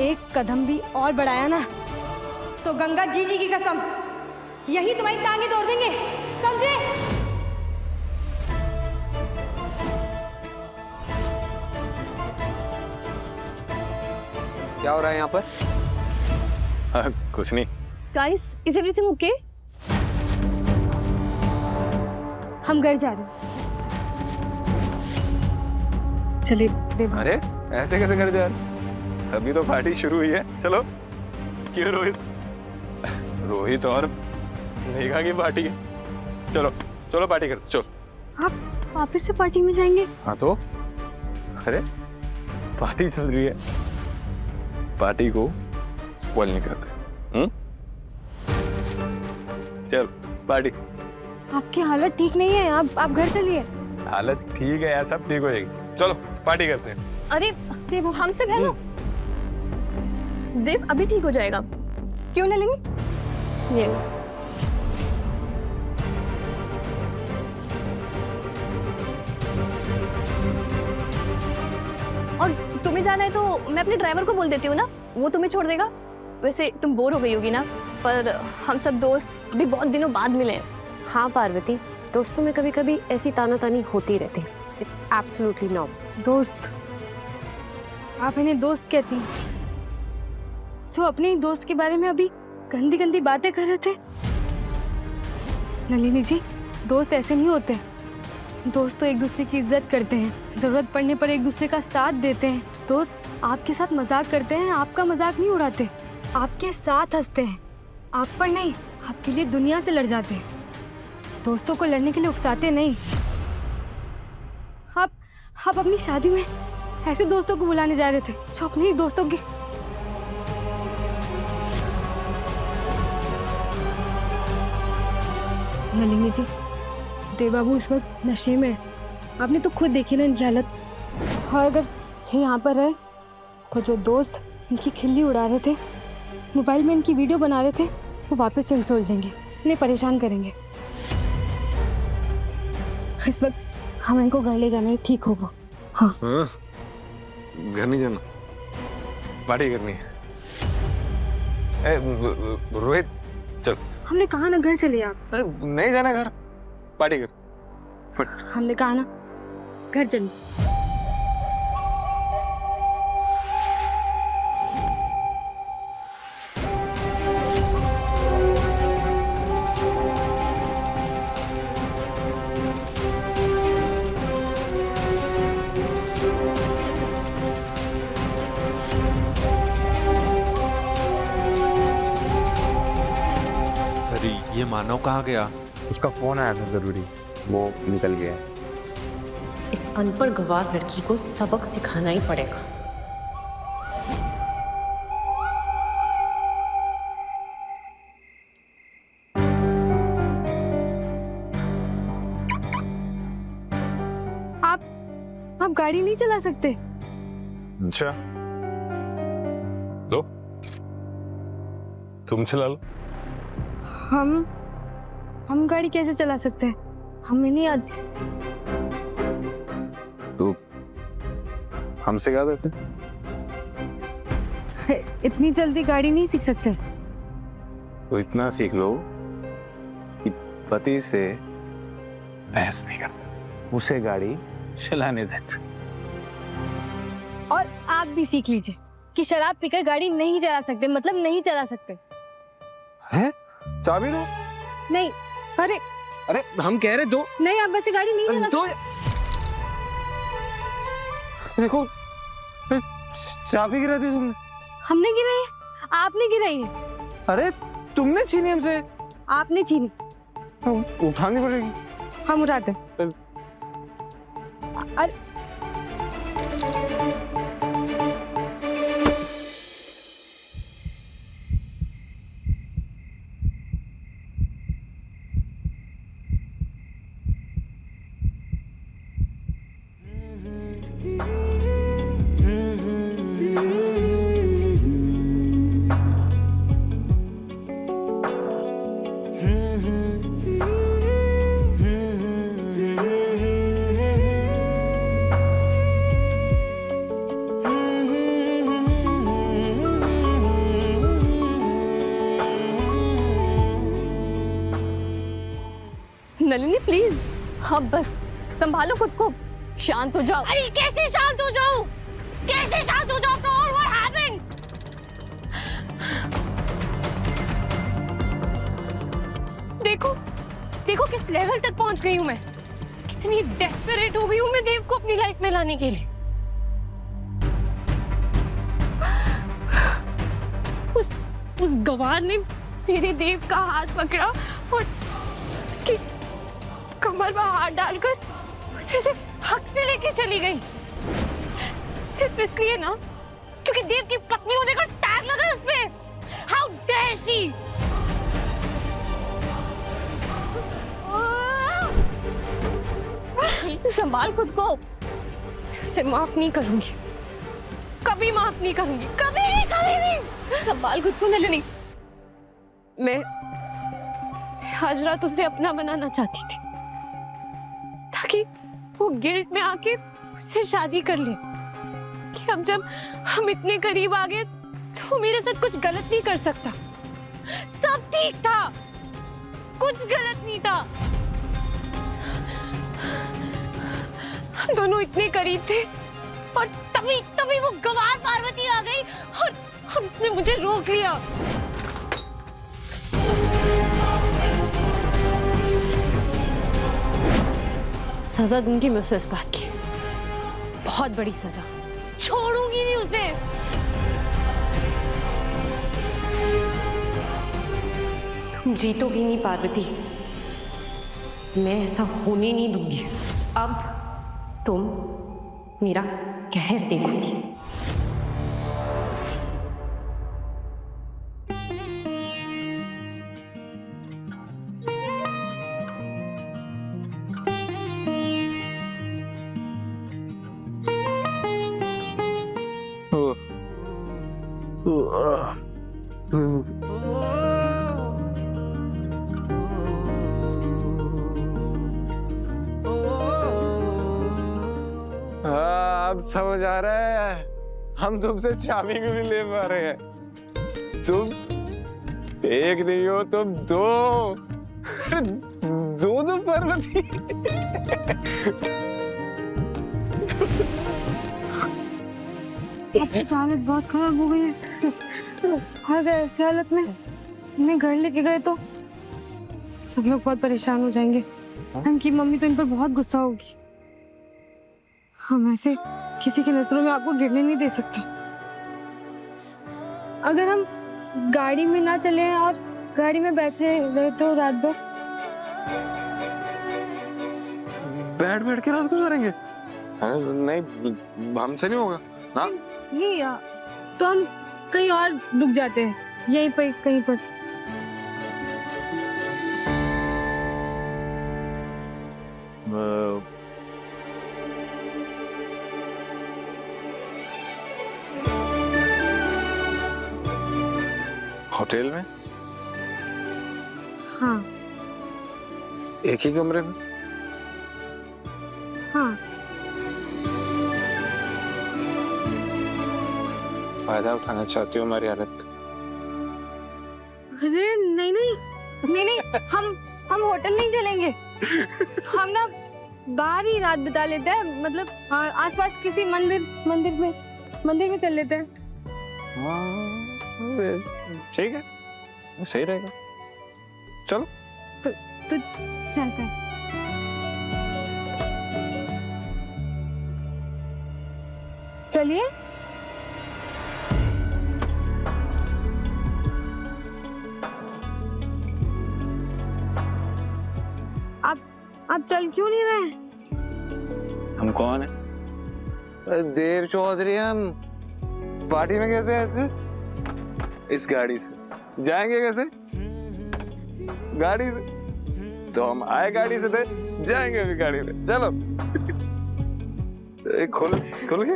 एक कदम भी और बढ़ाया ना तो गंगा जी की कसम यही तुम्हारी टांगे तोड़ देंगे, समझे? क्या हो रहा है यहाँ पर? कुछ नहीं। Guys, is everything okay? हम घर जा रहे हैं। चलिए देव। अरे ऐसे कैसे कर जा रहे? अभी तो पार्टी शुरू हुई है। चलो। क्यों रोहित? रोहित और मेघा की पार्टी है। चलो चलो पार्टी करते। चलो। आप वापस से पार्टी में जाएंगे? हाँ तो अरे पार्टी चल रही है, पार्टी को स्पॉइल नहीं करते। चल पार्टी। आपकी हालत ठीक नहीं है, आप घर चलिए। हालत ठीक है यार, सब ठीक हो जाएगी। चलो पार्टी करते हैं। अरे देव, हमसे बहनो। देव अभी ठीक हो जाएगा, क्यों ना लेंगे? ये और तुम्हें जाना है तो मैं अपने ड्राइवर को बोल देती हूँ ना, वो तुम्हें छोड़ देगा। वैसे तुम बोर हो गई होगी ना, पर हम सब दोस्त अभी बहुत दिनों बाद मिले हैं। हाँ पार्वती, दोस्तों में कभी कभी ऐसी तानातानी होती रहती है। It's absolutely normal. दोस्त? आप इन्हें दोस्त कहती हैं जो अपने ही दोस्त के बारे में अभी गंदी गंदी बातें कर रहे थे? नलिनी जी, दोस्त ऐसे नहीं होते। दोस्त तो एक दूसरे की इज्जत करते हैं, जरूरत पड़ने पर एक दूसरे का साथ देते हैं। दोस्त आपके साथ मजाक करते हैं, आपका मजाक नहीं उड़ाते, आपके साथ हंसते हैं, आप पर नहीं, आपके लिए दुनिया से लड़ जाते हैं। दोस्तों को लड़ने के लिए उकसाते नहीं। आप अपनी शादी में ऐसे दोस्तों को बुलाने जा रहे थे जो अपने ही दोस्तों की। नलिनी जी, देवबाबू इस वक्त नशे में है। आपने तो खुद देखी ना इनकी हालत। और अगर ये यहाँ पर रहे तो जो दोस्त इनकी खिल्ली उड़ा रहे थे, मोबाइल में इनकी वीडियो बना रहे थे, वो वापस से इनसे उलझेंगे, इन्हें परेशान करेंगे। इस वक्त हम इनको घर ले जाना है, ठीक होगा? हाँ। घर नहीं जाना, पार्टी करनी है। रोहित चल। हमने कहा ना घर चलिए आप। नहीं जाना घर, पार्टी कर। हमने कहा ना घर चलिए। ये मानव कहाँ गया? उसका फोन आया था जरूरी, वो निकल गया। इस अनपढ़ गंवार लड़की को सबक सिखाना ही पड़ेगा। आप गाड़ी नहीं चला सकते? अच्छा लो, तुम चला लो। हम गाड़ी कैसे चला सकते हैं? हमें नहीं आती। तो हम सिखा देते। इतनी जल्दी गाड़ी नहीं सीख सकते। तो इतना सीख लो कि पति से बहस नहीं करता, उसे गाड़ी चलाने देते। और आप भी सीख लीजिए कि शराब पीकर गाड़ी नहीं चला सकते, मतलब नहीं चला सकते। हैं? चाबी दो। नहीं। अरे हम कह रहे दो। नहीं, आप वैसे गाड़ी नहीं चला सकते। देखो चाबी गिरा दी तुमने। हमने गिराई है? आपने गिराई है। अरे तुमने छीनी हमसे। आपने छीनी। उठानी पड़ेगी। हम उठाते। अरे नलिनी प्लीज, अब बस संभालो खुद को, शांत हो जाओ। अरे कैसे शांत हो जाऊं? कैसे शांत हो जाऊं? What happened? देखो देखो किस लेवल तक पहुंच गई हूं मैं, कितनी डेस्परेट हो गई हूं मैं देव को अपनी लाइफ में लाने के लिए। उस गवार ने मेरे देव का हाथ पकड़ा और उसकी कमर पर हाथ डालकर उसे सिर्फ हक से लेके चली गई, सिर्फ इसलिए ना क्योंकि देव की पत्नी होने का टैग लगा उस पे। How dare she! संभाल खुद को। उसे माफ नहीं करूंगी, कभी माफ नहीं करूंगी, कभी नहीं, कभी नहीं। संभाल खुद को नलिनी। मैं हाजरा तुझसे अपना बनाना चाहती थी ताकि वो गिल्ट में आके उससे शादी कर ले, कि अब जब हम इतने करीब आ गए तो वो मेरे साथ कुछ गलत नहीं कर सकता। सब ठीक था, कुछ गलत नहीं था। हम दोनों इतने करीब थे और तभी वो गवार पार्वती आ गई और उसने मुझे रोक लिया। सजा दूंगी मैं उसे इस बात की, बहुत बड़ी सजा। छोड़ूंगी नहीं उसे। तुम जीतोगी नहीं पार्वती, मैं ऐसा होने नहीं दूंगी। अब तुम मेरा कहर देखोगी। हाँ, अब समझ आ रहा है, हम तुमसे चाबी क्यों नहीं ले पा रहे हैं। तुम एक नहीं हो, तुम दो दो पार्वती। आपकी हालत बहुत खराब हो गई है। अगर ऐसी हालत में इन्हें घर लेके गए तो सब लोग बहुत परेशान हो जाएंगे। इनकी मम्मी तो इन पर बहुत गुस्सा होगी। हम ऐसे किसी की नजरों में आपको गिरने नहीं दे सकते। अगर हम गाड़ी में ना चले और गाड़ी में बैठे रहे तो रात भर बैठ के रात गुजारेंगे? नहीं, हमसे नहीं होगा ना। ये तो हम कहीं और रुक जाते हैं, यहीं पर कहीं पर। होटल में? हाँ एक ही कमरे में? हाँ। फायदा उठाना चाहती हो हमारी हालत का? अरे नहीं नहीं नहीं नहीं, हम होटल नहीं चलेंगे। हम ना बाहर ही रात बिता लेते हैं, मतलब आसपास किसी मंदिर में चल लेते हैं। ठीक है, सही रहेगा। चलो तो चलते हैं। चलिए। आप चल क्यों नहीं रहे? हम कौन है? अरे देव चौधरी, हम पार्टी में कैसे आए थे? इस गाड़ी से जाएंगे कैसे? गाड़ी से तो हम आए, गाड़ी से थे, जाएंगे भी गाड़ी में। चलो खुल गया।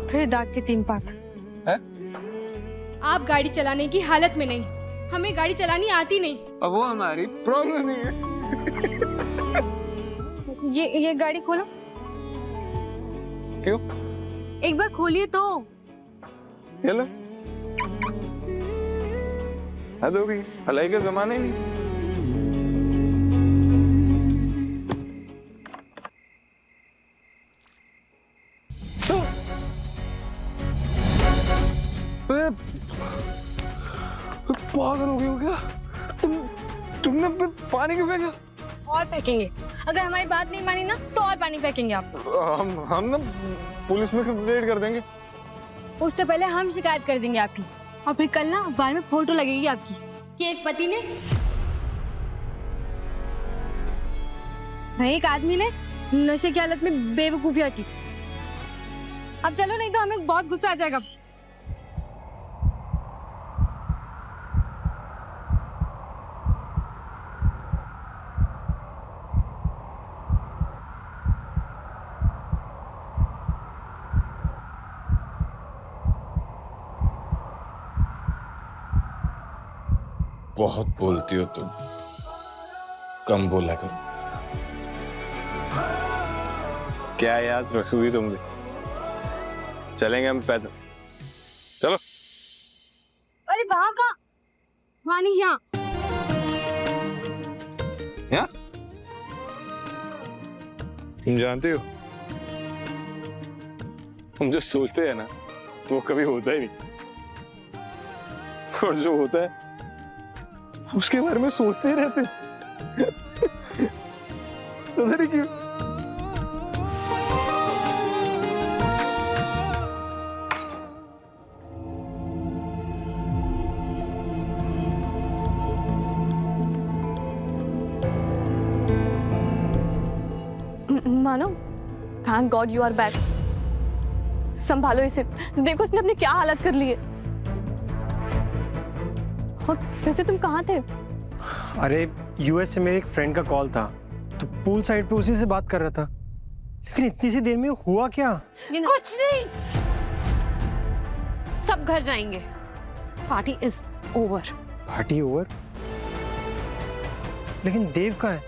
फिर दाग के 3 पात। है? आप गाड़ी चलाने की हालत में नहीं, हमें गाड़ी चलानी आती नहीं। अब वो हमारी प्रॉब्लम नहीं है। ये गाड़ी खोलो। क्यों? एक बार खोलिए तो। ये लो, हद हो गई, भलाई का जमाना ही नहीं। पागल हो गए हो क्या? तुमने पानी क्यों फेंका? और फेंकेंगे, अगर हमारी बात नहीं मानी ना तो और पानी फेंकेंगे आप। हम ना पुलिस में कंप्लेंट कर देंगे। उससे पहले हम शिकायत कर देंगे आपकी, और फिर कल ना अखबार में फोटो लगेगी आपकी कि एक पति ने, एक आदमी ने नशे की हालत में बेवकूफियां की। अब चलो, नहीं तो हमें बहुत गुस्सा आ जाएगा। बहुत बोलती हो तुम, कम बोला करो। क्या याद रखोगी तुम भी? चलेंगे हम पैदल। चलो। अरे वहां का, वहां नहीं, यहाँ। यहाँ? तुम जानते हो, हम जो सोचते हैं ना वो कभी होता ही नहीं, और जो होता है उसके बारे में सोचते ही रहते। पता नहीं क्यों। मानो, thank God you are back. संभालो इसे, देखो इसने अपनी क्या हालत कर ली है। और वैसे तुम कहाँ थे? अरे यूएस से मेरे एक फ्रेंड का कॉल था, तो पूल साइड पे उसी से बात कर रहा था। लेकिन इतनी सी देर में हुआ क्या? कुछ नहीं, सब घर जाएंगे। Party is over. Party over? लेकिन देव का है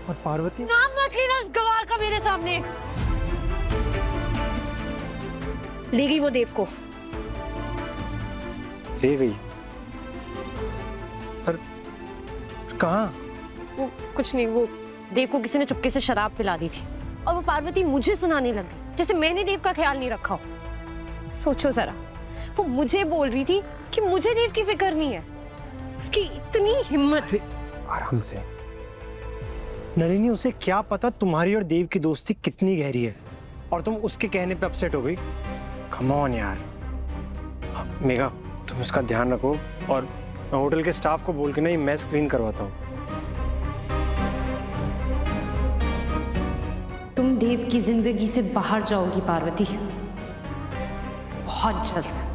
और पार्वती। नाम मत लेना उस गवार का मेरे सामने। ले गई वो देव को। ले गई? पर कहाँ? वो कुछ नहीं, वो देव को किसी ने चुपके से शराब पिला दी थी, और वो पार्वती मुझे सुनाने लगी जैसे मैंने देव का ख्याल नहीं रखा हो। सोचो जरा, वो मुझे बोल रही थी कि मुझे देव की फिक्र नहीं है। उसकी इतनी हिम्मत। अरे आराम से नलिनी, उसे क्या पता तुम्हारी और देव की दोस्ती कितनी गहरी है, और तुम उसके कहने पे अपसेट हो गई। कम ऑन यार। मेघा, तुम इसका ध्यान रखो, और मैं होटल के स्टाफ को बोल के ना ये मेस क्लीन करवाता हूँ। तुम देव की जिंदगी से बाहर जाओगी पार्वती, बहुत जल्द।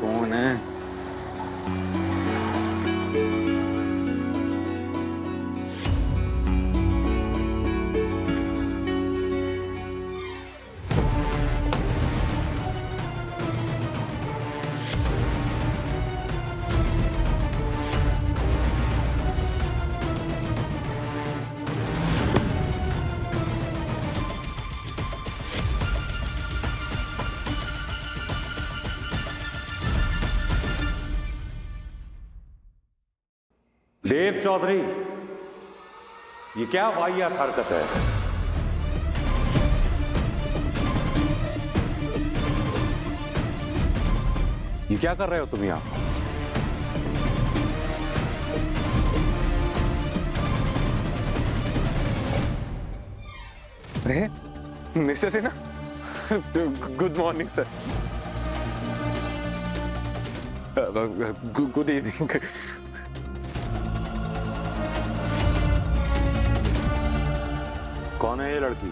कौन है? देव चौधरी, ये क्या वाहियात हरकत है? ये क्या कर रहे हो तुम यहां? अरे मिसेस है ना? Good morning sir. Good evening. कौन है ये लड़की?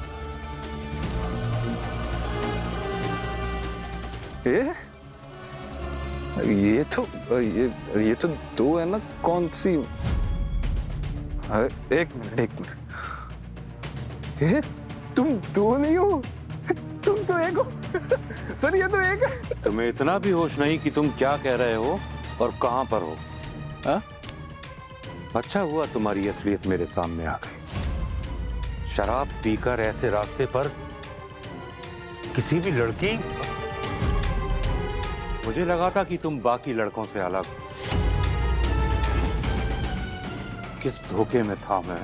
ये तो दो है ना। कौन सी? एक मिनट। तुम दो नहीं हो, तुम तो एक हो। सर ये तो एक है। तुम्हें इतना भी होश नहीं कि तुम क्या कह रहे हो और कहां पर हो? हा? अच्छा हुआ तुम्हारी असलियत मेरे सामने आ गई। शराब पीकर ऐसे रास्ते पर किसी भी लड़की मुझे लगा था कि तुम बाकी लड़कों से अलग हो। किस धोखे में था मैं।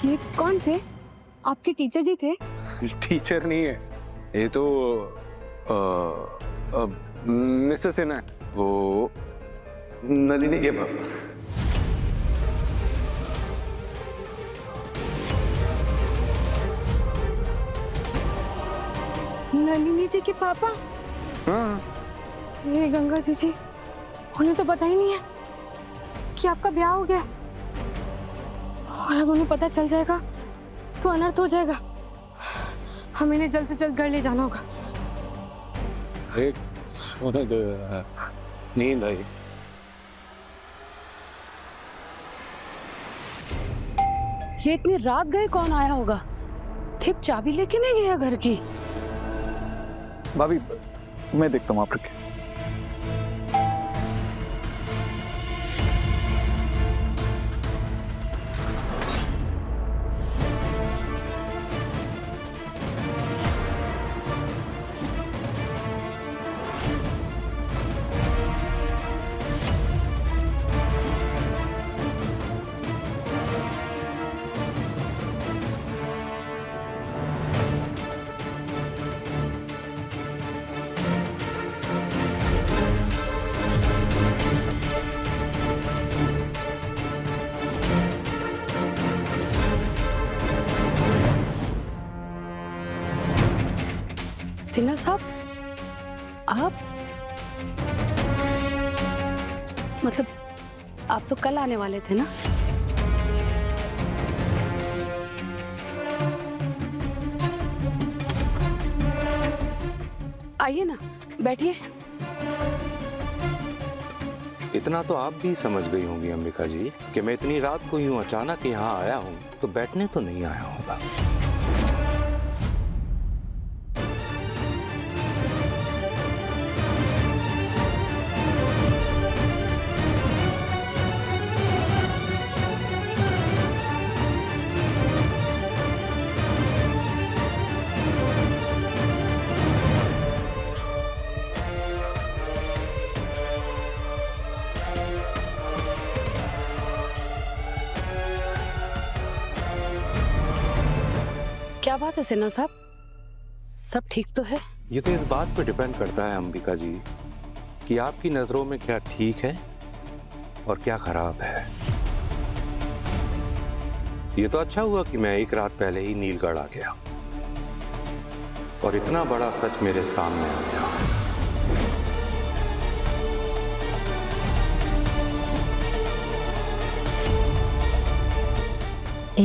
ये कौन थे? आपके टीचर जी थे? टीचर नहीं है ये तो मिस्टर सिन्हा है, वो नलिनी के पापा। नलिनी जी के पापा? हाँ हे गंगा जी, उन्हें तो पता ही नहीं है कि आपका ब्याह हो गया, और अब उन्हें पता चल जाएगा तो अनर्थ हो जाएगा। हमें इन्हें जल्द से जल्द घर ले जाना होगा। एक सोने दो यार, नींद आई। ये इतनी रात गए, कौन आया होगा? थिप चाबी लेके नहीं गया घर की? भाभी मैं देखता हूँ आप रखे। सिन्हा साहब, आप मतलब आप तो कल आने वाले थे ना? आइए ना, बैठिए। इतना तो आप भी समझ गई होंगी अंबिका जी कि मैं इतनी रात को यूं अचानक यहाँ आया हूँ तो बैठने तो नहीं आया होगा। क्या बात है सिन्हा साहब, सब ठीक तो है? ये तो इस बात पे डिपेंड करता है अंबिका जी कि आपकी नजरों में क्या ठीक है और क्या खराब है। ये तो अच्छा हुआ कि मैं एक रात पहले ही नीलगढ़ आ गया और इतना बड़ा सच मेरे सामने आ गया।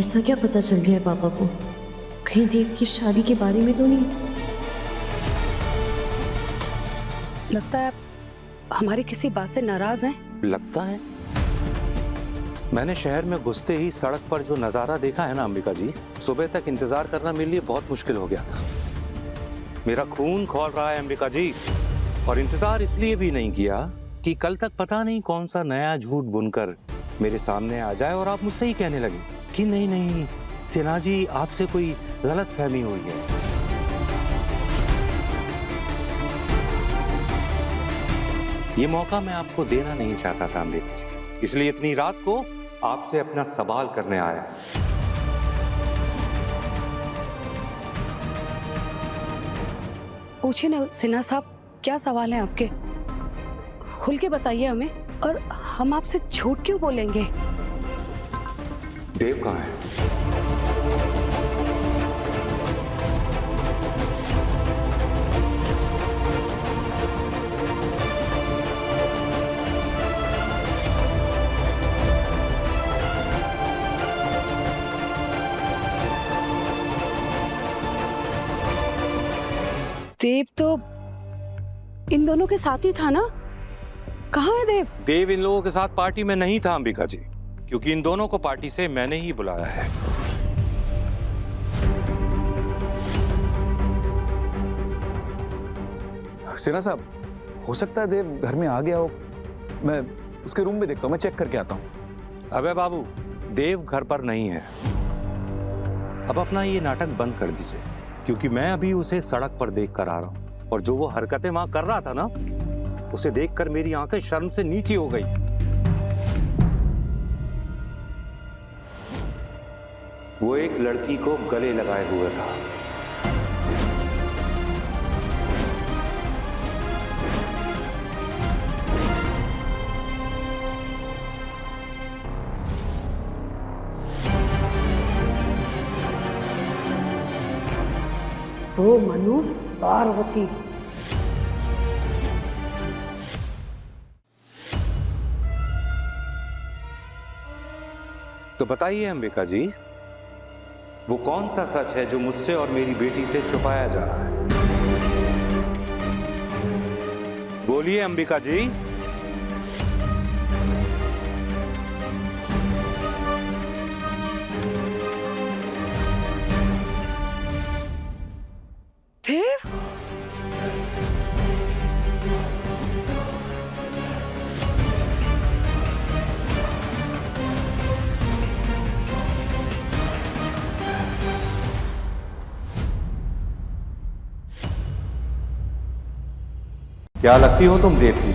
ऐसा क्या पता चल गया है पापा को? कहीं देव की शादी के बारे में तो नहीं? लगता है आप हमारी किसी बात से नाराज हैं। लगता है? मैंने शहर में घुसते ही सड़क पर जो नजारा देखा है ना अंबिका जी, सुबह तक इंतजार करना मेरे लिए बहुत मुश्किल हो गया था। मेरा खून खौल रहा है अंबिका जी, और इंतजार इसलिए भी नहीं किया कि कल तक पता नहीं कौन सा नया झूठ बुनकर मेरे सामने आ जाए और आप मुझसे ही कहने लगे कि नहीं नहीं सिन्हा जी, आपसे कोई गलत फहमी हुई है। ये मौका मैं आपको देना नहीं चाहता था अंबिका जी, इसलिए इतनी रात को आपसे अपना सवाल करने आया। पूछिए ना सिन्हा साहब, क्या सवाल है आपके? खुल के बताइए हमें, और हम आपसे झूठ क्यों बोलेंगे? देव कहाँ है? देव तो इन दोनों के साथ ही था ना? कहाँ है देव? देव इन लोगों के साथ पार्टी में नहीं था अंबिका जी, क्योंकि इन दोनों को पार्टी से मैंने ही बुलाया है। सिन्हा साहब, हो सकता है देव घर में आ गया हो। मैं उसके रूम में देखता हूँ, मैं चेक करके आता हूँ। अबे बाबू, देव घर पर नहीं है। अब अपना ये नाटक बंद कर दीजिए, क्योंकि मैं अभी उसे सड़क पर देख कर आ रहा हूँ, और जो वो हरकतें वहां कर रहा था ना, उसे देखकर मेरी आंखें शर्म से नीची हो गई। वो एक लड़की को गले लगाए हुए था। वो मनुष्य पार्वती तो बताइए अंबिका जी, वो कौन सा सच है जो मुझसे और मेरी बेटी से छुपाया जा रहा है? बोलिए अंबिका जी। देव, क्या लगती हो तुम देव की?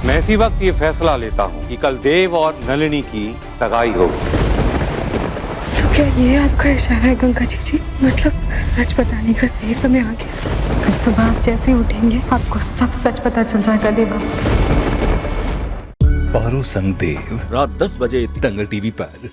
मैं इसी वक्त ये फैसला लेता हूं कि कल देव और नलिनी की सगाई होगी। तो क्या ये आपका इशारा है गंगा जी? मतलब सच बताने का सही समय आ गया। कल सुबह आप जैसे ही उठेंगे आपको सब सच पता चल जाएगा देवा। पारो संग देव रात 10 बजे दंगल टीवी पर।